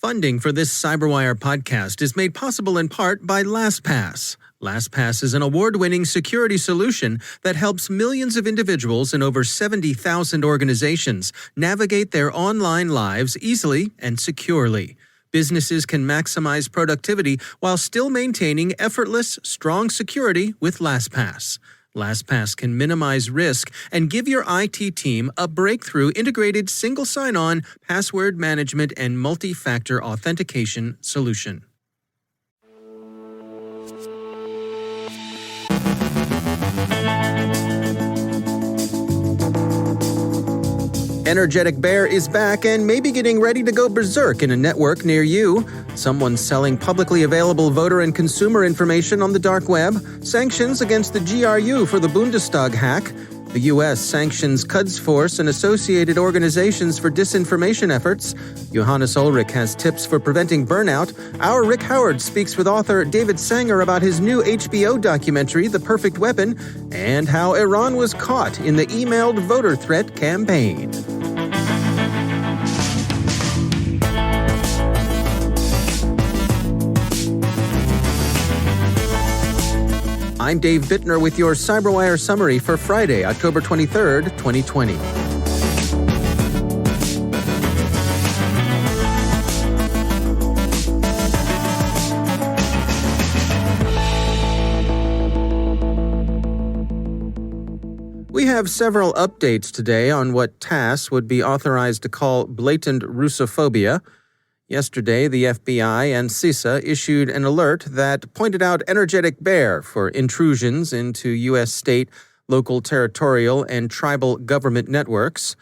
Funding for this CyberWire podcast is made possible in part by LastPass. LastPass is an award-winning security solution that helps millions of individuals in over 70,000 organizations navigate their online lives easily and securely. Businesses can maximize productivity while still maintaining effortless, strong security with LastPass. LastPass can minimize risk and give your IT team a breakthrough integrated single sign-on, password management, and multi-factor authentication solution. Energetic Bear is back and may be getting ready to go berserk in a network near you. Someone's selling publicly available voter and consumer information on the dark web. Sanctions against the GRU for the Bundestag hack. The U.S. sanctions Qods Force and associated organizations for disinformation efforts. Johannes Ulrich has tips for preventing burnout. Our Rick Howard speaks with author David Sanger about his new HBO documentary, The Perfect Weapon, and how Iran was caught in the emailed voter threat campaign. I'm Dave Bittner with your CyberWire summary for Friday, October 23rd, 2020. We have several updates today on what TASS would be authorized to call blatant Russophobia. Yesterday, the FBI and CISA issued an alert that pointed out Energetic Bear for intrusions into U.S. state, local, territorial, and tribal government networks.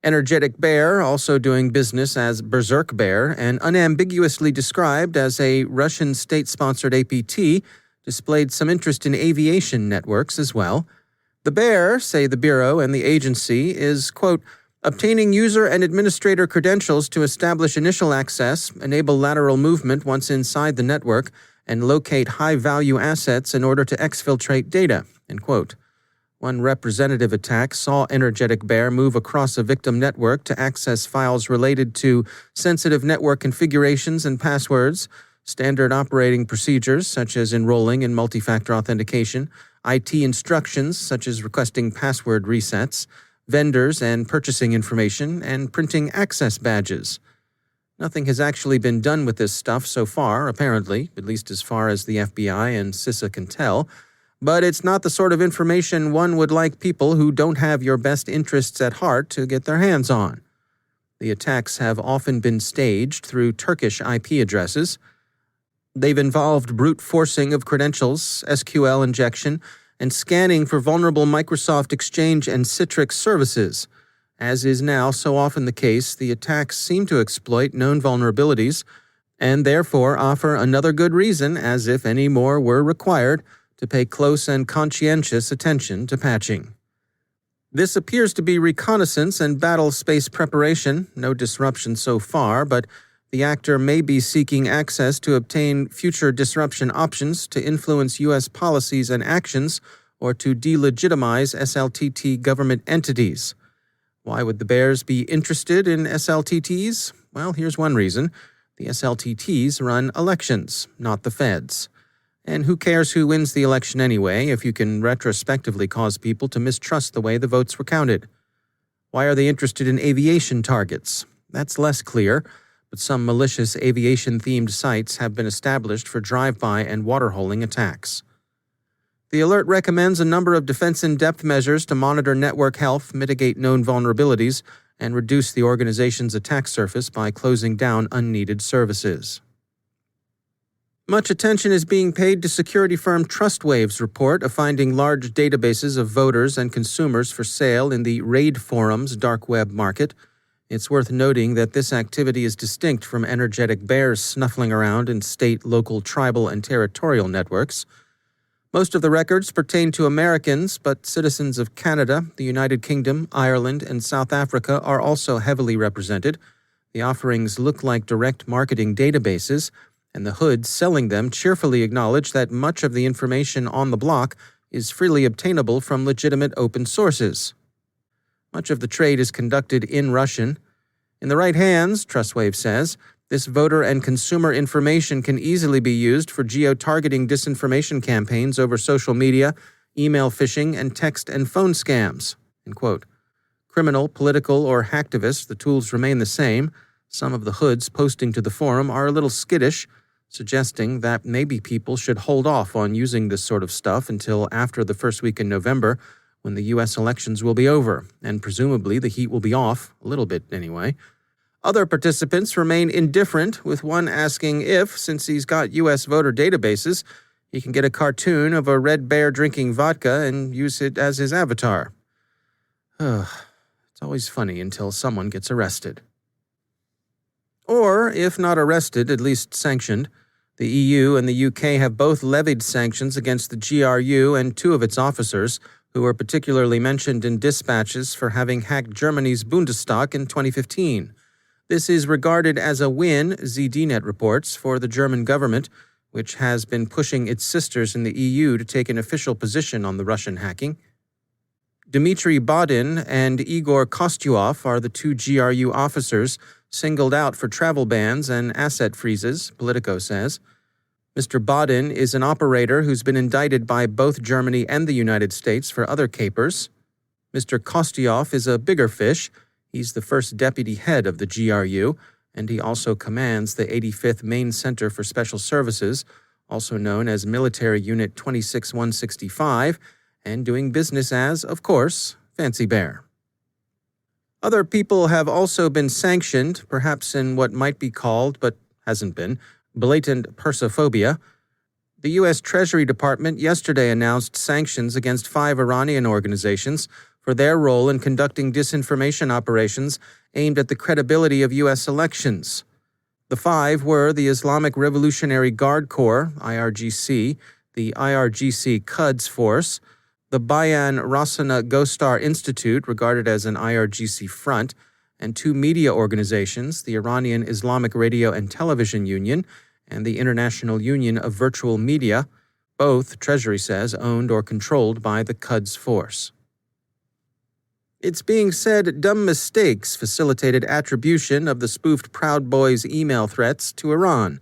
Energetic Bear, also doing business as Berserk Bear and unambiguously described as a Russian state-sponsored APT, displayed some interest in aviation networks as well. The Bear, say the Bureau and the agency, is, quote, obtaining user and administrator credentials to establish initial access, enable lateral movement once inside the network, and locate high-value assets in order to exfiltrate data, end quote. One representative attack saw Energetic Bear move across a victim network to access files related to sensitive network configurations and passwords, standard operating procedures such as enrolling in multi-factor authentication, IT instructions such as requesting password resets, vendors and purchasing information, and printing access badges. Nothing has actually been done with this stuff so far, apparently, at least as far as the FBI and CISA can tell, but it's not the sort of information one would like people who don't have your best interests at heart to get their hands on. The attacks have often been staged through Turkish IP addresses. They've involved brute forcing of credentials, SQL injection, and scanning for vulnerable Microsoft Exchange and Citrix services. As is now so often the case, the attacks seem to exploit known vulnerabilities and therefore offer another good reason, as if any more were required, to pay close and conscientious attention to patching. This appears to be reconnaissance and battlespace preparation, no disruption so far, but the actor may be seeking access to obtain future disruption options to influence U.S. policies and actions or to delegitimize SLTT government entities. Why would the Bears be interested in SLTTs? Well, here's one reason. The SLTTs run elections, not the feds. And who cares who wins the election anyway if you can retrospectively cause people to mistrust the way the votes were counted? Why are they interested in aviation targets? That's less clear, but some malicious aviation-themed sites have been established for drive-by and waterholing attacks. The alert recommends a number of defense-in-depth measures to monitor network health, mitigate known vulnerabilities, and reduce the organization's attack surface by closing down unneeded services. Much attention is being paid to security firm TrustWave's report of finding large databases of voters and consumers for sale in the Raid Forum's dark web market. It's worth noting that this activity is distinct from Energetic Bear's snuffling around in state, local, tribal, and territorial networks. Most of the records pertain to Americans, but citizens of Canada, the United Kingdom, Ireland, and South Africa are also heavily represented. The offerings look like direct marketing databases, and the hoods selling them cheerfully acknowledge that much of the information on the block is freely obtainable from legitimate open sources. Much of the trade is conducted in Russian. In the right hands, TrustWave says, This voter and consumer information can easily be used for geo-targeting disinformation campaigns over social media, email phishing, and text and phone scams." End quote. Criminal, political, or hacktivists, the tools remain the same. Some of the hoods posting to the forum are a little skittish, suggesting that maybe people should hold off on using this sort of stuff until after the first week in November, when the U.S. elections will be over, and presumably the heat will be off, a little bit anyway. Other participants remain indifferent, with one asking if, since he's got U.S. voter databases, he can get a cartoon of a red bear drinking vodka and use it as his avatar. It's always funny until someone gets arrested. Or, if not arrested, at least sanctioned. The EU and the UK have both levied sanctions against the GRU and two of its officers, who were particularly mentioned in dispatches for having hacked Germany's Bundestag in 2015. This is regarded as a win, ZDNet reports, for the German government, which has been pushing its sisters in the EU to take an official position on the Russian hacking. Dmitry Bodin and Igor Kostyov are the two GRU officers singled out for travel bans and asset freezes, Politico says. Mr. Bodin is an operator who's been indicted by both Germany and the United States for other capers. Mr. Kostyov is a bigger fish. He's the first deputy head of the GRU, and he also commands the 85th Main Center for Special Services, also known as Military Unit 26165, and doing business as, of course, Fancy Bear. Other people have also been sanctioned, perhaps in what might be called, but hasn't been, blatant Persophobia. The U.S. Treasury Department yesterday announced sanctions against 5 Iranian organizations for their role in conducting disinformation operations aimed at the credibility of U.S. elections. The 5 were the Islamic Revolutionary Guard Corps, IRGC, the IRGC Qods Force, the Bayan Rasana Gostar Institute, regarded as an IRGC front, and 2 media organizations, the Iranian Islamic Radio and Television Union and the International Union of Virtual Media, both, Treasury says, owned or controlled by the Qods Force. It's being said dumb mistakes facilitated attribution of the spoofed Proud Boys email threats to Iran.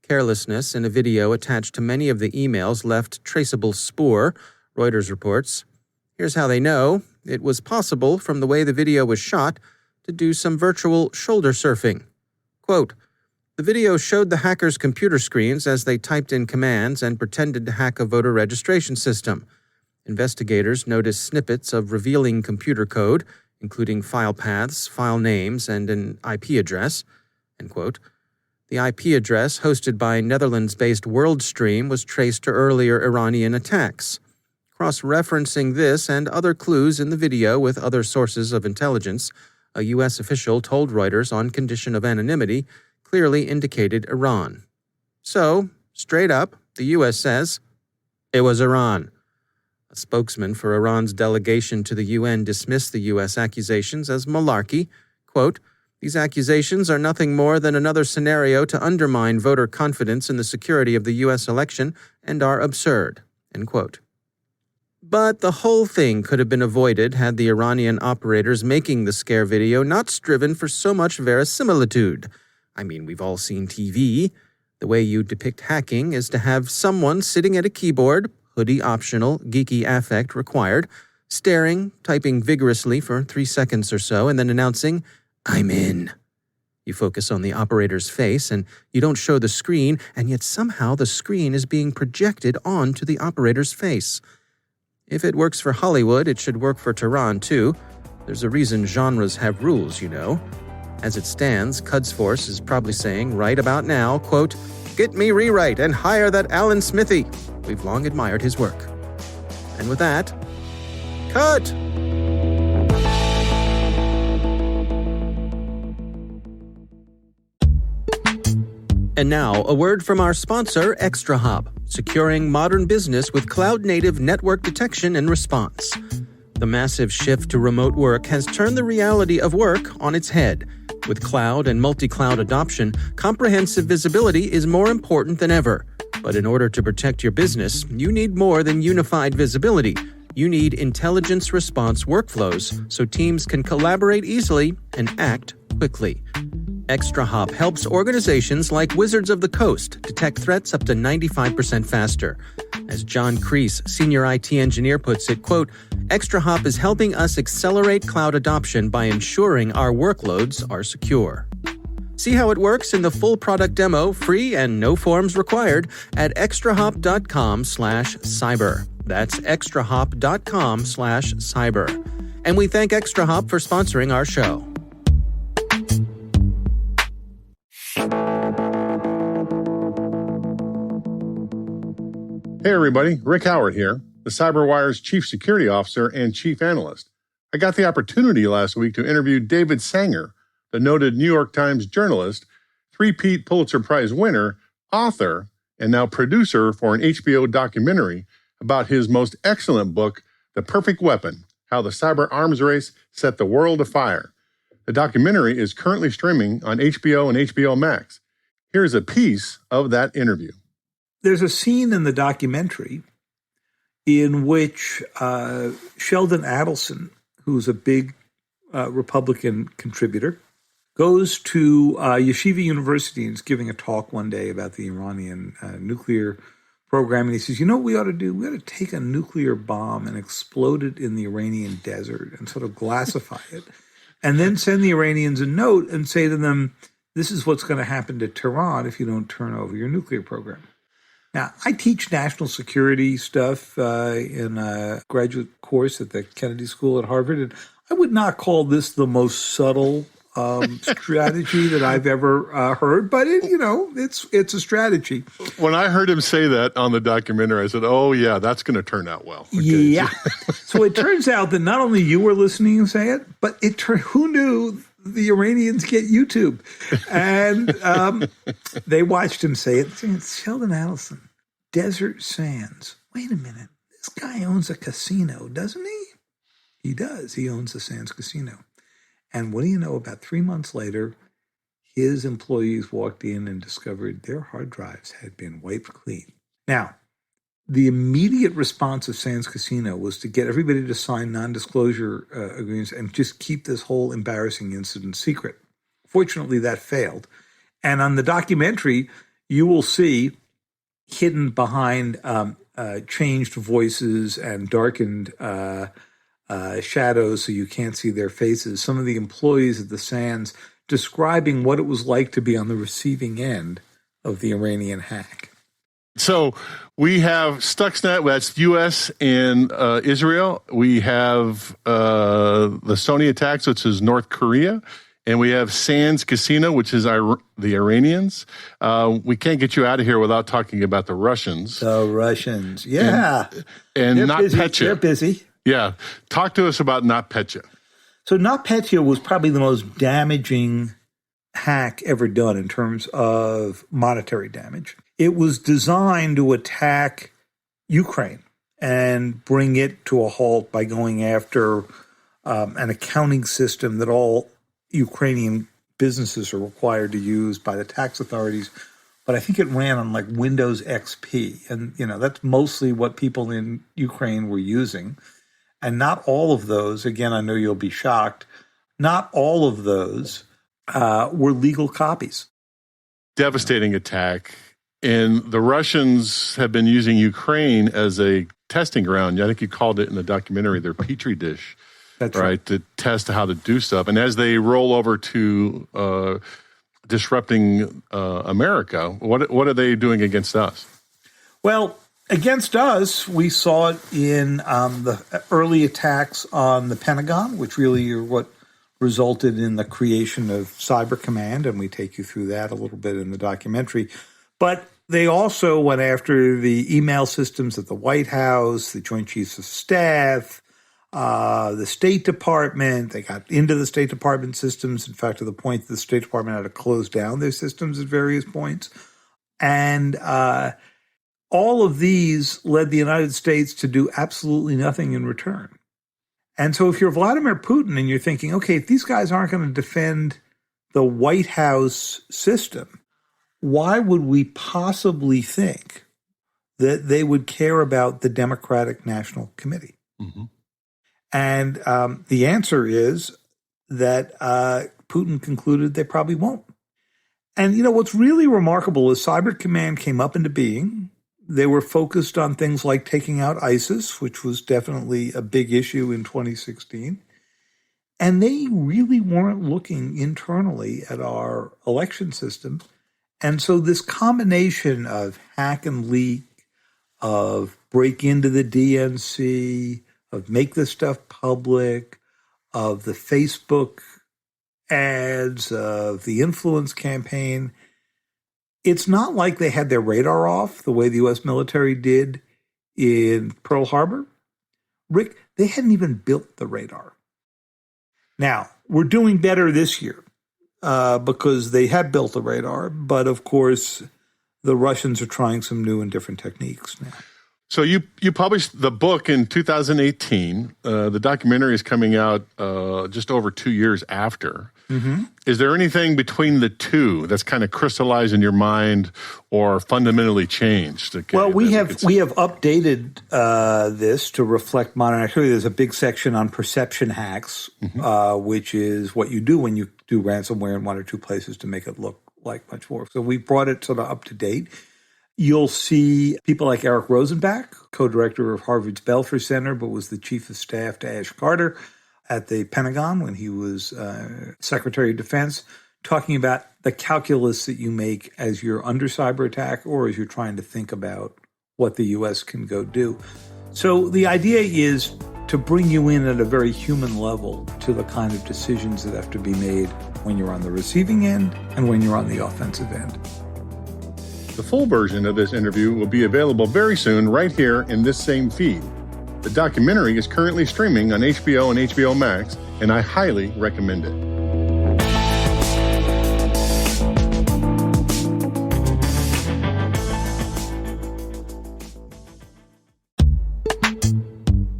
Carelessness in a video attached to many of the emails left traceable spoor, Reuters reports. Here's how they know. It was possible, from the way the video was shot, to do some virtual shoulder surfing. Quote, "The video showed the hackers' computer screens as they typed in commands and pretended to hack a voter registration system. Investigators noticed snippets of revealing computer code, including file paths, file names, and an IP address." End quote. The IP address, hosted by Netherlands-based WorldStream, was traced to earlier Iranian attacks. Cross-referencing this and other clues in the video with other sources of intelligence, a U.S. official told Reuters on condition of anonymity, clearly indicated Iran. So, straight up, the U.S. says, it was Iran. A spokesman for Iran's delegation to the UN dismissed the U.S. accusations as malarkey. Quote, "These accusations are nothing more than another scenario to undermine voter confidence in the security of the U.S. election and are absurd." End quote. But the whole thing could have been avoided had the Iranian operators making the scare video not striven for so much verisimilitude. I mean, we've all seen TV. The way you depict hacking is to have someone sitting at a keyboard, hoodie optional, geeky affect required, staring, typing vigorously for 3 seconds or so, and then announcing, "I'm in." You focus on the operator's face, and you don't show the screen, and yet somehow the screen is being projected onto the operator's face. If it works for Hollywood, it should work for Tehran, too. There's a reason genres have rules, you know. As it stands, Qods Force is probably saying right about now, quote, "Get me rewrite and hire that Alan Smithy. We've long admired his work." And with that, cut! And now, a word from our sponsor, ExtraHop, securing modern business with cloud-native network detection and response. The massive shift to remote work has turned the reality of work on its head. With cloud and multi-cloud adoption, comprehensive visibility is more important than ever. But in order to protect your business, you need more than unified visibility. You need intelligence response workflows so teams can collaborate easily and act quickly. ExtraHop helps organizations like Wizards of the Coast detect threats up to 95% faster. As John Kreese, senior IT engineer, puts it, quote, ExtraHop is helping us accelerate cloud adoption by ensuring our workloads are secure. See how it works in the full product demo, free and no forms required, at extrahop.com/cyber. That's extrahop.com/cyber. And we thank ExtraHop for sponsoring our show. Hey everybody, Rick Howard here, the CyberWire's Chief Security Officer and Chief Analyst. I got the opportunity last week to interview David Sanger, the noted New York Times journalist, three-peat Pulitzer Prize winner, author, and now producer for an HBO documentary about his most excellent book, The Perfect Weapon: How the Cyber Arms Race Set the World Afire. The documentary is currently streaming on HBO and HBO Max. Here's a piece of that interview. There's a scene in the documentary in which Sheldon Adelson, who's a big Republican contributor, goes to Yeshiva University and is giving a talk one day about the Iranian nuclear program. And he says, you know what we ought to do? We ought to take a nuclear bomb and explode it in the Iranian desert and sort of glassify it. And then send the Iranians a note and say to them, this is what's going to happen to Tehran if you don't turn over your nuclear program. Now, I teach national security stuff in a graduate course at the Kennedy School at Harvard, and I would not call this the most subtle strategy that I've ever heard, but it's a strategy. When I heard him say that on the documentary, I said, oh yeah, that's going to turn out well. Okay. Yeah. So it turns out that not only you were listening and say it, but who knew the Iranians get YouTube? And they watched him say it. It's Sheldon Adelson, Desert Sands. Wait a minute. This guy owns a casino, doesn't he? He does. He owns the Sands Casino. And what do you know? About 3 months later, his employees walked in and discovered their hard drives had been wiped clean. Now, the immediate response of Sands Casino was to get everybody to sign non-disclosure agreements and just keep this whole embarrassing incident secret. Fortunately, that failed. And on the documentary, you will see hidden behind changed voices and darkened shadows so you can't see their faces, some of the employees at the Sands describing what it was like to be on the receiving end of the Iranian hack. So we have Stuxnet, that's U.S. and Israel. We have the Sony attacks, which is North Korea. And we have Sands Casino, which is the Iranians. We can't get you out of here without talking about the Russians. The Russians, yeah. And NotPetya. They're busy. Yeah. Talk to us about NotPetya. So NotPetya was probably the most damaging hack ever done in terms of monetary damage. It was designed to attack Ukraine and bring it to a halt by going after an accounting system that all Ukrainian businesses are required to use by the tax authorities. But I think it ran on like Windows XP. And, that's mostly what people in Ukraine were using. And not all of those, again, I know you'll be shocked, not all of those were legal copies. Devastating attack. And the Russians have been using Ukraine as a testing ground. I think you called it in the documentary their petri dish. That's right. To test how to do stuff. And as they roll over to disrupting America, what are they doing against us? Well, against us, we saw it in the early attacks on the Pentagon, which really are what resulted in the creation of Cyber Command, and we take you through that a little bit in the documentary. But they also went after the email systems at the White House, the Joint Chiefs of Staff, the State Department. They got into the State Department systems, in fact, to the point that the State Department had to close down their systems at various points. And all of these led the United States to do absolutely nothing in return. And so if you're Vladimir Putin and you're thinking, okay, if these guys aren't going to defend the White House system, why would we possibly think that they would care about the Democratic National Committee? Mm-hmm. And the answer is that Putin concluded they probably won't. And, what's really remarkable is Cyber Command came up into being. They were focused on things like taking out ISIS, which was definitely a big issue in 2016. And they really weren't looking internally at our election system. And so this combination of hack and leak, of break into the DNC, of make this stuff public, of the Facebook ads, of the influence campaign, it's not like they had their radar off the way the U.S. military did in Pearl Harbor. Rick, they hadn't even built the radar. Now, we're doing better this year because they have built the radar, but of course, the Russians are trying some new and different techniques now. So you published the book in 2018. The documentary is coming out just over 2 years after. Mm-hmm. Is there anything between the two that's kind of crystallized in your mind or fundamentally changed? Well, we have updated this to reflect modern activity. There's a big section on perception hacks, mm-hmm. Which is what you do when you do ransomware in one or two places to make it look like much more. So we brought it sort of up to date. You'll see people like Eric Rosenbach, co-director of Harvard's Belfer Center, but was the chief of staff to Ash Carter at the Pentagon when he was Secretary of Defense, talking about the calculus that you make as you're under cyber attack or as you're trying to think about what the U.S. can go do. So the idea is to bring you in at a very human level to the kind of decisions that have to be made when you're on the receiving end and when you're on the offensive end. The full version of this interview will be available very soon right here in this same feed. The documentary is currently streaming on HBO and HBO Max, and I highly recommend it.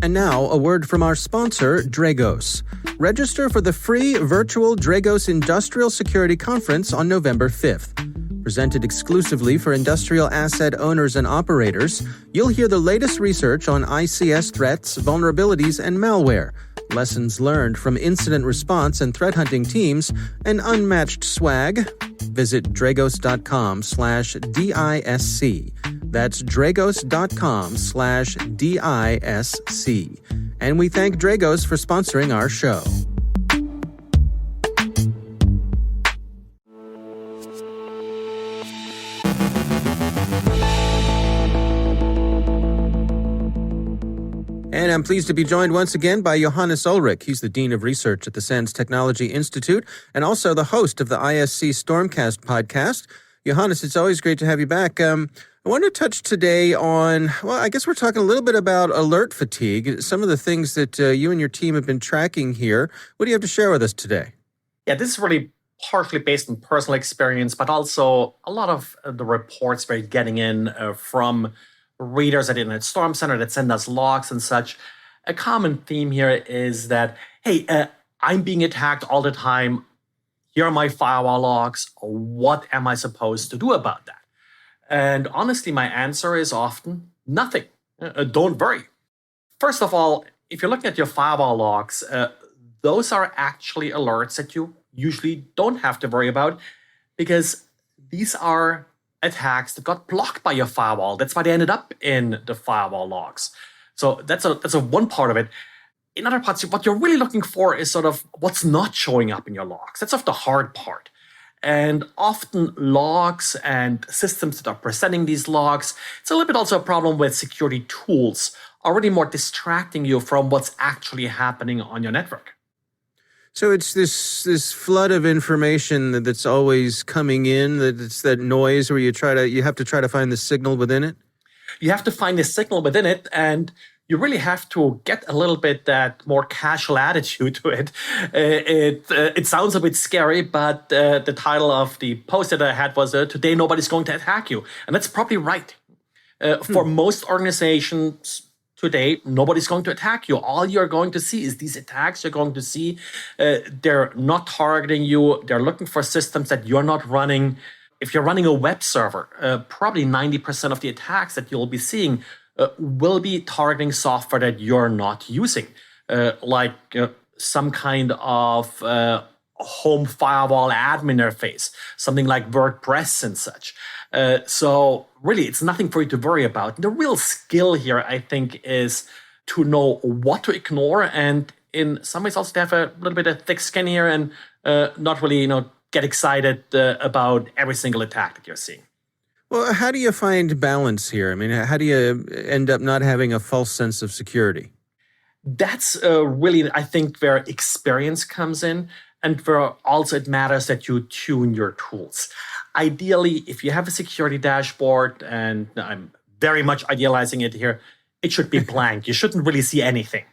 And now, a word from our sponsor, Dragos. Register for the free virtual Dragos Industrial Security Conference on November 5th. Presented exclusively for industrial asset owners and operators, you'll hear the latest research on ICS threats, vulnerabilities, and malware, lessons learned from incident response and threat hunting teams, and unmatched swag. Visit dragos.com/DISC. That's dragos.com/DISC. And we thank Dragos for sponsoring our show. And I'm pleased to be joined once again by Johannes Ulrich. He's the Dean of Research at the SANS Technology Institute and also the host of the ISC Stormcast podcast. Johannes, it's always great to have you back. I want to touch today on, well, I guess we're talking a little bit about alert fatigue, some of the things that you and your team have been tracking here. What do you have to share with us today? Yeah, this is really partially based on personal experience, but also a lot of the reports we're getting in from readers at Internet Storm Center that send us logs and such. A common theme here is that, hey, I'm being attacked all the time. Here are my firewall logs. What am I supposed to do about that? And honestly, my answer is often nothing. Don't worry. First of all, if you're looking at your firewall logs, those are actually alerts that you usually don't have to worry about because these are attacks that got blocked by your firewall. That's why they ended up in the firewall logs. So that's a one part of it. In other parts, what you're really looking for is sort of what's not showing up in your logs. That's sort of the hard part. And often logs and systems that are presenting these logs, it's a little bit also a problem with security tools are really more distracting you from what's actually happening on your network. So it's this flood of information that's always coming in, that it's that noise where you have to try to find the signal within it? You have to find the signal within it, and you really have to get a little bit that more casual attitude to it. It sounds a bit scary, but the title of the post that I had was, Today Nobody's Going to Attack You. And that's probably right. For most organizations today, nobody's going to attack you. All you're going to see is these attacks. You're going to see they're not targeting you. They're looking for systems that you're not running. If you're running a web server, probably 90% of the attacks that you'll be seeing will be targeting software that you're not using, like some kind of home firewall admin interface, something like WordPress and such. So really, it's nothing for you to worry about. The real skill here, I think, is to know what to ignore, and in some ways also to have a little bit of thick skin here and not really, get excited about every single attack that you're seeing. Well, how do you find balance here? I mean, how do you end up not having a false sense of security? That's really, I think, where experience comes in, and where also it matters that you tune your tools. Ideally, if you have a security dashboard, and I'm very much idealizing it here, it should be blank. You shouldn't really see anything.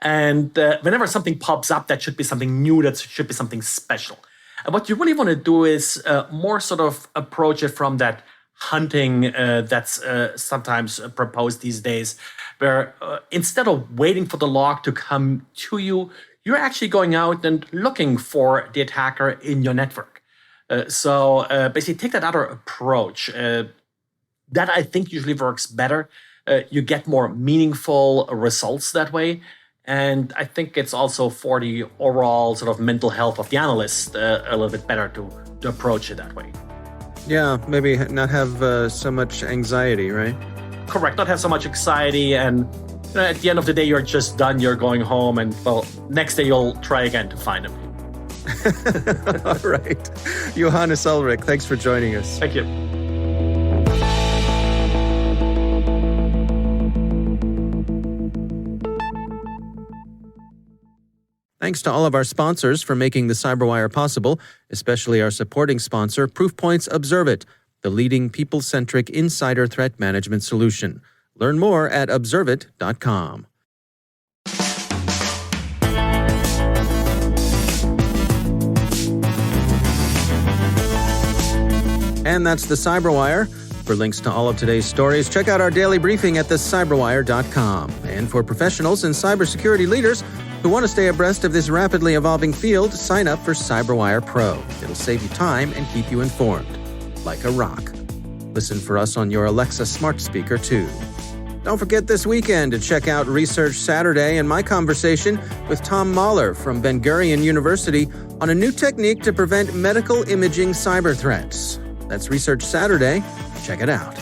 And whenever something pops up, that should be something new, that should be something special. And what you really want to do is more sort of approach it from that hunting that's sometimes proposed these days, where instead of waiting for the log to come to you, you're actually going out and looking for the attacker in your network. So basically take that other approach. That I think usually works better. You get more meaningful results that way. And I think it's also for the overall sort of mental health of the analyst a little bit better to approach it that way. Yeah, maybe not have so much anxiety, right? Correct, not have so much anxiety, and at the end of the day, you're just done, you're going home, and well, next day you'll try again to find him. All right. Johannes Ulrich, thanks for joining us. Thank you. Thanks to all of our sponsors for making the CyberWire possible, especially our supporting sponsor, Proofpoint's Observit, the leading people-centric insider threat management solution. Learn more at observit.com. And that's the CyberWire. For links to all of today's stories, check out our daily briefing at thecyberwire.com. And for professionals and cybersecurity leaders who want to stay abreast of this rapidly evolving field, sign up for CyberWire Pro. It'll save you time and keep you informed. Like a rock. Listen for us on your Alexa smart speaker, too. Don't forget this weekend to check out Research Saturday and my conversation with Tom Mahler from Ben Gurion University on a new technique to prevent medical imaging cyber threats. That's Research Saturday. Check it out.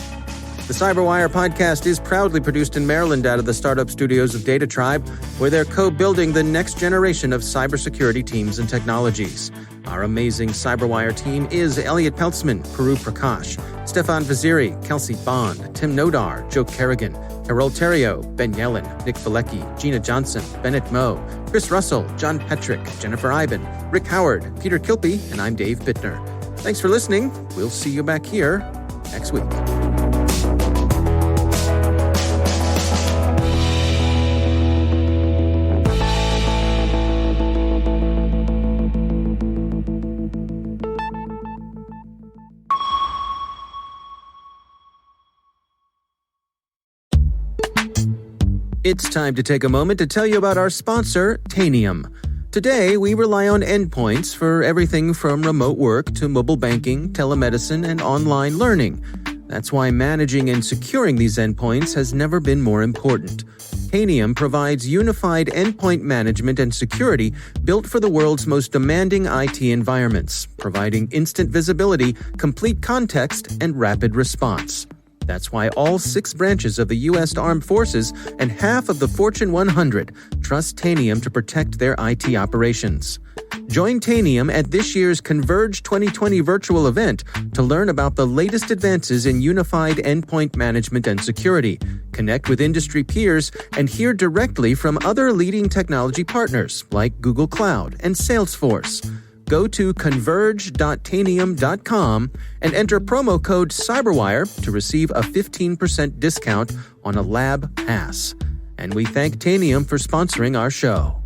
The CyberWire podcast is proudly produced in Maryland out of the startup studios of Data Tribe, where they're co-building the next generation of cybersecurity teams and technologies. Our amazing CyberWire team is Elliot Peltzman, Puru Prakash, Stefan Vaziri, Kelsey Bond, Tim Nodar, Joe Kerrigan, Carol Terrio, Ben Yellen, Nick Valecki, Gina Johnson, Bennett Moe, Chris Russell, John Petrick, Jennifer Iben, Rick Howard, Peter Kilpie, and I'm Dave Bittner. Thanks for listening. We'll see you back here next week. It's time to take a moment to tell you about our sponsor, Tanium. Today, we rely on endpoints for everything from remote work to mobile banking, telemedicine, and online learning. That's why managing and securing these endpoints has never been more important. Tanium provides unified endpoint management and security built for the world's most demanding IT environments, providing instant visibility, complete context, and rapid response. That's why all 6 branches of the U.S. Armed Forces and half of the Fortune 100 trust Tanium to protect their IT operations. Join Tanium at this year's Converge 2020 virtual event to learn about the latest advances in unified endpoint management and security, connect with industry peers, and hear directly from other leading technology partners like Google Cloud and Salesforce. Go to converge.tanium.com and enter promo code CyberWire to receive a 15% discount on a lab pass. And we thank Tanium for sponsoring our show.